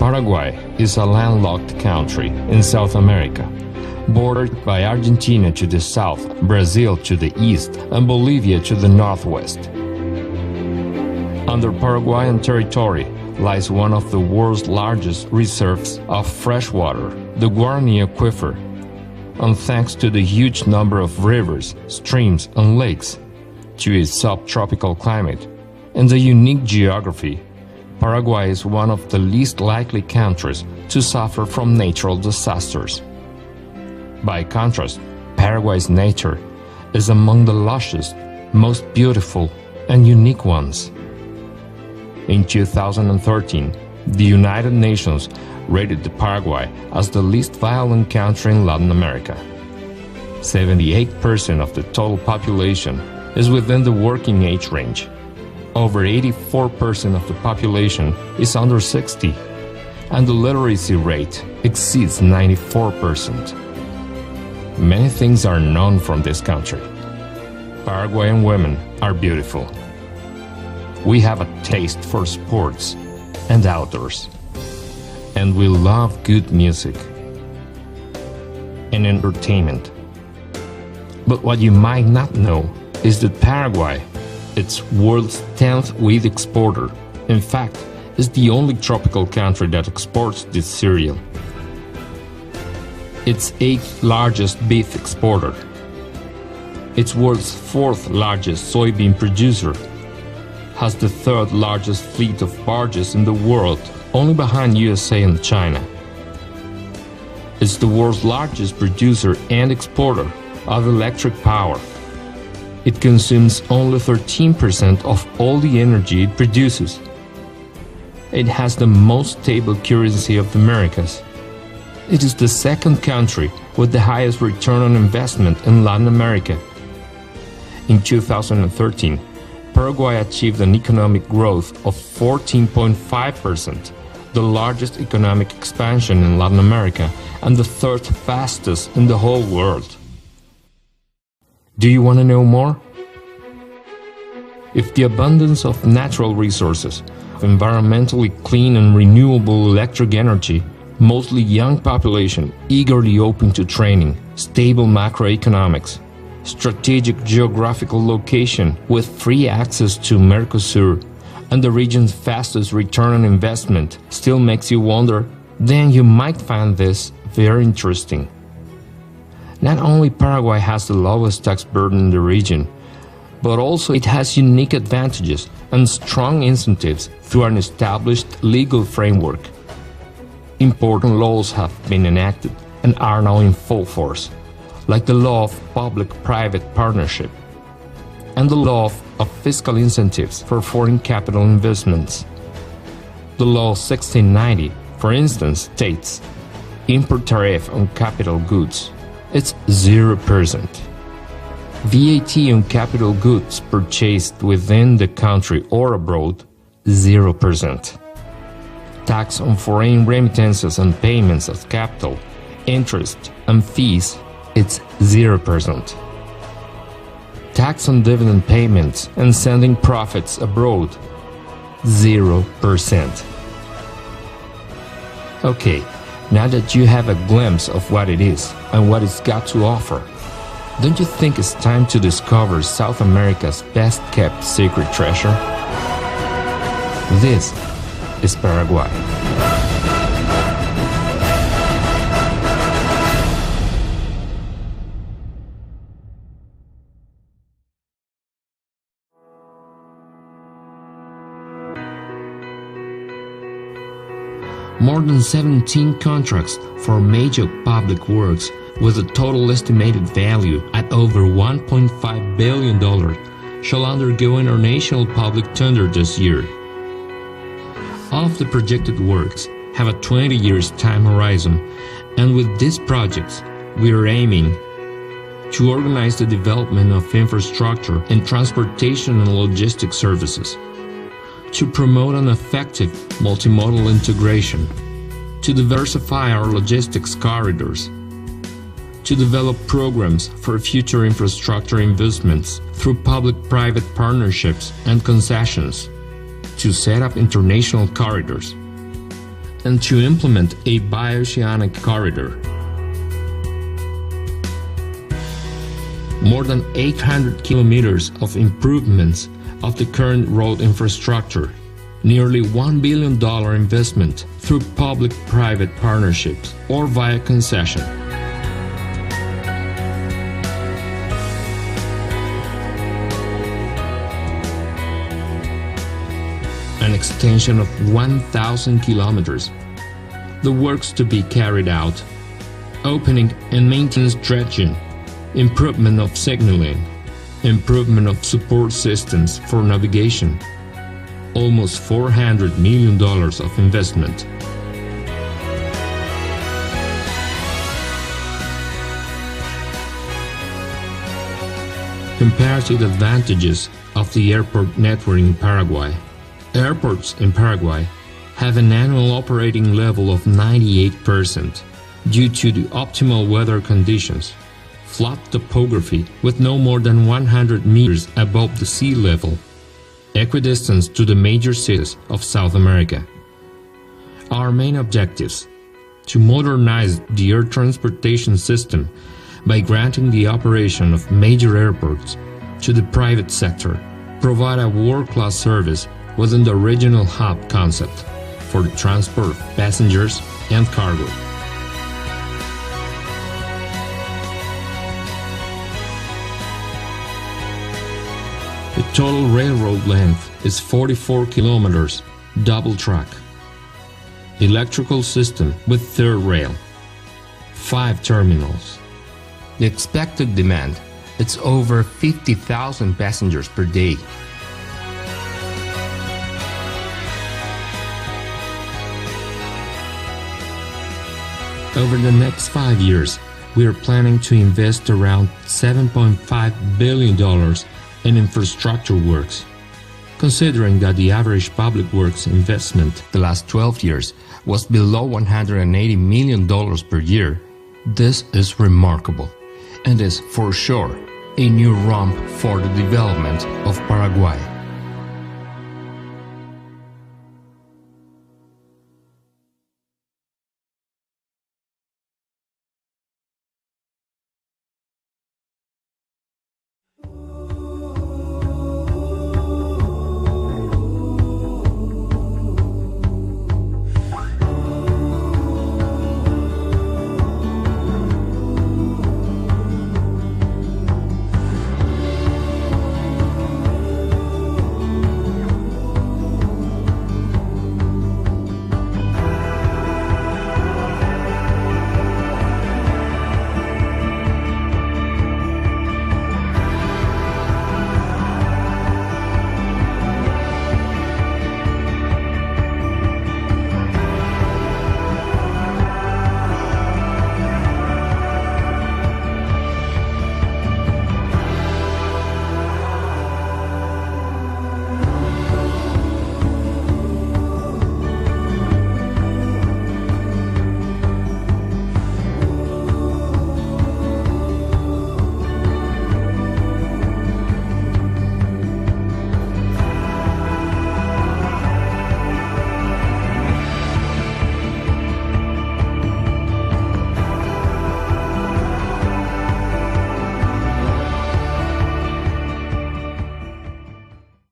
Paraguay is a landlocked country in South America, bordered by Argentina to the south, Brazil to the east, and Bolivia to the northwest. Under Paraguayan territory lies one of the world's largest reserves of fresh water, the Guarani Aquifer. And thanks to the huge number of rivers, streams, and lakes, to its subtropical climate, and the unique geography, Paraguay is one of the least likely countries to suffer from natural disasters. By contrast, Paraguay's nature is among the lushest, most beautiful, and unique ones. In 2013, the United Nations rated Paraguay as the least violent country in Latin America. 78% of the total population is within the working age range. Over 84% of the population is under 60, and the literacy rate exceeds 94%. Many things are known from this country. Paraguayan women are beautiful. We have a taste for sports and outdoors, and we love good music and entertainment. But what you might not know is that Paraguay, its world's 10th wheat exporter, in fact, is the only tropical country that exports this cereal. Its 8th largest beef exporter. Its world's 4th largest soybean producer. Has the 3rd largest fleet of barges in the world, only behind USA and China. It's the world's largest producer and exporter of electric power. It consumes only 13% of all the energy it produces. It has the most stable currency of the Americas. It is the second country with the highest return on investment in Latin America. In 2013, Paraguay achieved an economic growth of 14.5%, the largest economic expansion in Latin America and the 3rd fastest in the whole world. Do you want to know more? If the abundance of natural resources, environmentally clean and renewable electric energy, mostly young population eagerly open to training, stable macroeconomics, strategic geographical location with free access to Mercosur, and the region's fastest return on investment still makes you wonder, then you might find this very interesting. Not only Paraguay has the lowest tax burden in the region, but also it has unique advantages and strong incentives through an established legal framework. Important laws have been enacted and are now in full force, like the law of public-private partnership and the law of fiscal incentives for foreign capital investments. The law 1690, for instance, states import tariff on capital goods. It's 0%. VAT on capital goods purchased within the country or abroad, 0%. Tax on foreign remittances and payments of capital, interest, and fees, it's 0%. Tax on dividend payments and sending profits abroad, 0%. Okay, now that you have a glimpse of what it is and what it's got to offer, don't you think it's time to discover South America's best-kept secret treasure? This is Paraguay. More than 17 contracts for major public works with a total estimated value at over $1.5 billion shall undergo international public tender this year. All of the projected works have a 20 years time horizon, and with these projects, we are aiming to organize the development of infrastructure and transportation and logistics services, to promote an effective multimodal integration, to diversify our logistics corridors, to develop programs for future infrastructure investments through public-private partnerships and concessions, to set up international corridors, and to implement a bioceanic corridor. More than 800 kilometers of improvements of the current road infrastructure, nearly $1 billion investment through public-private partnerships or via concession. An extension of 1,000 kilometers. The works to be carried out: opening and maintenance dredging, improvement of signaling, improvement of support systems for navigation. Almost $400 million of investment. Comparative advantages of the airport network in Paraguay. Airports in Paraguay have an annual operating level of 98% due to the optimal weather conditions, flat topography with no more than 100 meters above the sea level, equidistance to the major cities of South America. Our main objectives: to modernize the air transportation system by granting the operation of major airports to the private sector, provide a world-class service within the regional hub concept for the transport of passengers and cargo. The total railroad length is 44 kilometers, double track. Electrical system with third rail. 5 terminals. The expected demand is over 50,000 passengers per day. Over the next 5 years, we are planning to invest around $7.5 billion in infrastructure works. Considering that the average public works investment the last 12 years was below $180 million per year, this is remarkable and is for sure a new rump for the development of Paraguay.